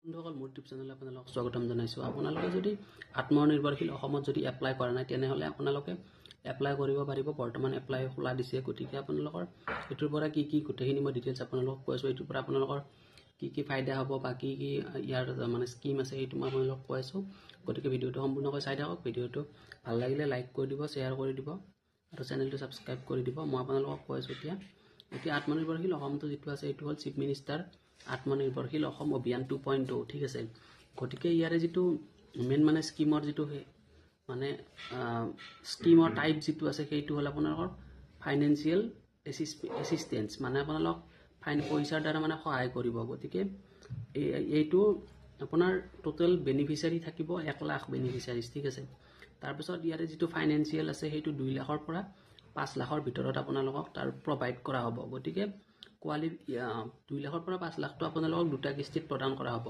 বন্ধুসকল মোৰ ইউটিউব চেনেললৈ আপোনালোকক স্বাগতম জনাইছোঁ। আপোনালোকে যদি আত্মনিৰ্ভৰশীল অসমত যদি এপ্লাই কৰা নাই তেনেহ'লে আপোনালোকে এপ্লাই কৰিব পাৰিব। বৰ্তমান এপ্লাই খোলা দিছে, গতিকে আপোনালোকৰ এইটোৰ পৰা কি কি গোটেইখিনি মই ডিটেইলছ আপোনালোকক কৈ আছোঁ। এইটোৰ পৰা আপোনালোকৰ কি কি ফাইদা হ'ব বা কি কি ইয়াৰ মানে স্কিম আছে সেইটো মই আপোনালোকক কৈ আছোঁ। গতিকে ভিডিঅ'টো সম্পূৰ্ণকৈ চাই থাকক। ভিডিঅ'টো ভাল লাগিলে লাইক কৰি দিব, শ্বেয়াৰ কৰি দিব আৰু চেনেলটো ছাবস্ক্ৰাইব কৰি দিব। মই আপোনালোকক কৈ আছোঁ এতিয়া আত্মনিৰ্ভৰশীল অসমটো যিটো আছে এইটো হ'ল চিফ মিনিষ্টাৰ আত্মনিৰ্ভৰশীল অসম অভিযান 2.0 ঠিক আছে। গতিকে ইয়াৰে যিটো মেইন মানে স্কিমৰ যিটো মানে স্কিমৰ টাইপ যিটো আছে সেইটো হ'ল আপোনালোকৰ ফাইনেন্সিয়েল এছিষ্টেঞ্চ, মানে আপোনালোক পইচাৰ দ্বাৰা মানে সহায় কৰিব। গতিকে এইটো আপোনাৰ টোটেল বেনিফিচিয়াৰী থাকিব 1 লাখ বেনিফিচিয়াৰিজ ঠিক আছে। তাৰপিছত ইয়াৰে যিটো ফাইনেন্সিয়েল আছে সেইটো 2 লাখৰ পৰা 5 লাখৰ ভিতৰত আপোনালোকক তাৰ প্ৰভাইড কৰা হ'ব। গতিকে 2 লাখৰ পৰা 5 লাখটো আপোনালোকক 2টা কিস্তিত প্ৰদান কৰা হ'ব।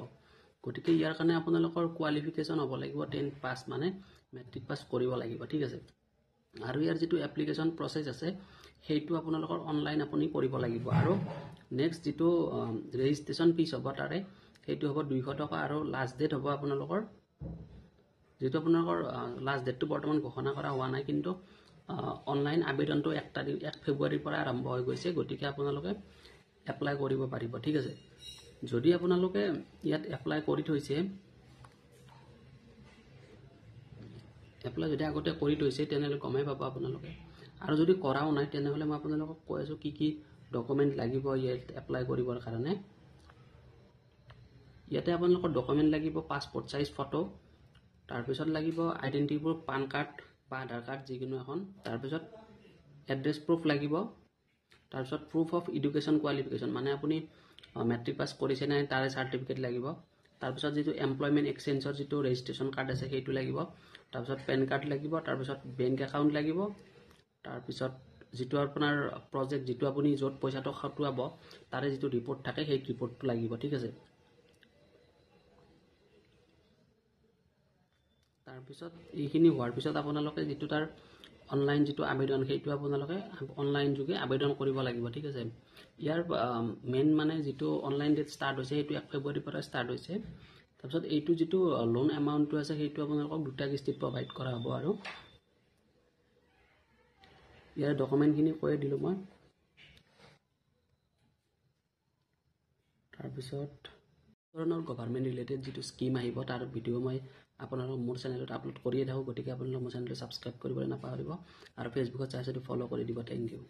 গতিকে ইয়াৰ কাৰণে আপোনালোকৰ কোৱালিফিকেশ্যন হ'ব লাগিব 10 পাছ, মানে মেট্ৰিক পাছ কৰিব লাগিব ঠিক আছে। আৰু ইয়াৰ যিটো এপ্লিকেশ্যন প্ৰচেছ আছে সেইটো আপোনালোকৰ অনলাইন আপুনি কৰিব লাগিব। আৰু নেক্সট যিটো ৰেজিষ্ট্ৰেশ্যন ফিজ হ'ব তাৰে সেইটো হ'ব 200 টকা। আৰু লাষ্ট ডেট হ'ব আপোনালোকৰ যিটো আপোনালোকৰ লাষ্ট ডেটটো বৰ্তমান ঘোষণা কৰা হোৱা নাই, কিন্তু অনলাইন আবেদনটো 1 ফেব্ৰুৱাৰীৰ পৰা আৰম্ভ হৈ গৈছে। গতিকে আপোনালোকে এপ্লাই কৰিব পাৰিব ঠিক আছে। যদি আপোনালোকে ইয়াত এপ্লাই কৰি থৈছে, যদি আগতে কৰি থৈছে তেনেহ'লে গমেই পাব আপোনালোকে। আৰু যদি কৰাও নাই তেনেহ'লে মই আপোনালোকক কৈ আছোঁ কি কি ডকুমেণ্ট লাগিব ইয়াত এপ্লাই কৰিবৰ কাৰণে। ইয়াতে আপোনালোকৰ ডকুমেণ্ট লাগিব পাছপোৰ্ট চাইজ ফটো, তাৰপিছত লাগিব আইডেণ্টিটি প্ৰুফ পান কাৰ্ড বা আধাৰ কাৰ্ড যিকোনো এখন, তাৰপিছত এড্ৰেছ প্ৰুফ লাগিব, তাৰপিছত প্ৰুফ অফ এডুকেশ্যন কোৱালিফিকেশ্যন, মানে আপুনি মেট্ৰিক পাছ কৰিছে নাই তাৰে চাৰ্টিফিকেট লাগিব, তাৰপিছত যিটো এমপ্লয়মেণ্ট এক্সচেঞ্জৰ যিটো ৰেজিষ্ট্ৰেশ্যন কাৰ্ড আছে সেইটো লাগিব, তাৰপিছত পেন কাৰ্ড লাগিব, তাৰপিছত বেংক একাউণ্ট লাগিব, তাৰপিছত যিটো আপোনাৰ প্ৰজেক্ট যিটো আপুনি য'ত পইচাটো খটুৱাব তাৰে যিটো ৰিপৰ্ট থাকে সেই ৰিপৰ্টটো লাগিব ঠিক আছে। তাৰপিছত এইখিনি হোৱাৰ পিছত আপোনালোকে যিটো তাৰ অনলাইন যিটো আবেদন সেইটো আপোনালোকে অনলাইন যোগে আবেদন কৰিব লাগিব ঠিক আছে। ইয়াৰ মেইন মানে যিটো অনলাইন ডেট ষ্টাৰ্ট হৈছে সেইটো 1 ফেব্ৰুৱাৰীৰ পৰা ষ্টাৰ্ট হৈছে। তাৰপিছত এইটো যিটো লোন এমাউণ্টটো আছে সেইটো আপোনালোকক 2টা কিস্তিত প্ৰভাইড কৰা হ'ব। আৰু ইয়াৰ ডকুমেণ্টখিনি কৈ দিলোঁ মই। তাৰপিছত ধৰণৰ গভাৰ্মেণ্ট ৰিলেটেড যিটো স্কিম আহিব তাৰ ভিডিঅ' মই আপোনালোকক মোৰ চেনেলত আপলোড কৰিয়ে থাকোঁ। গতিকে আপোনালোকে মোৰ চেনেলটো ছাবস্ক্ৰাইব কৰিবলৈ নাপাহৰিব আৰু ফেচবুকত চাই ফ'ল' কৰি দিব। Thank U.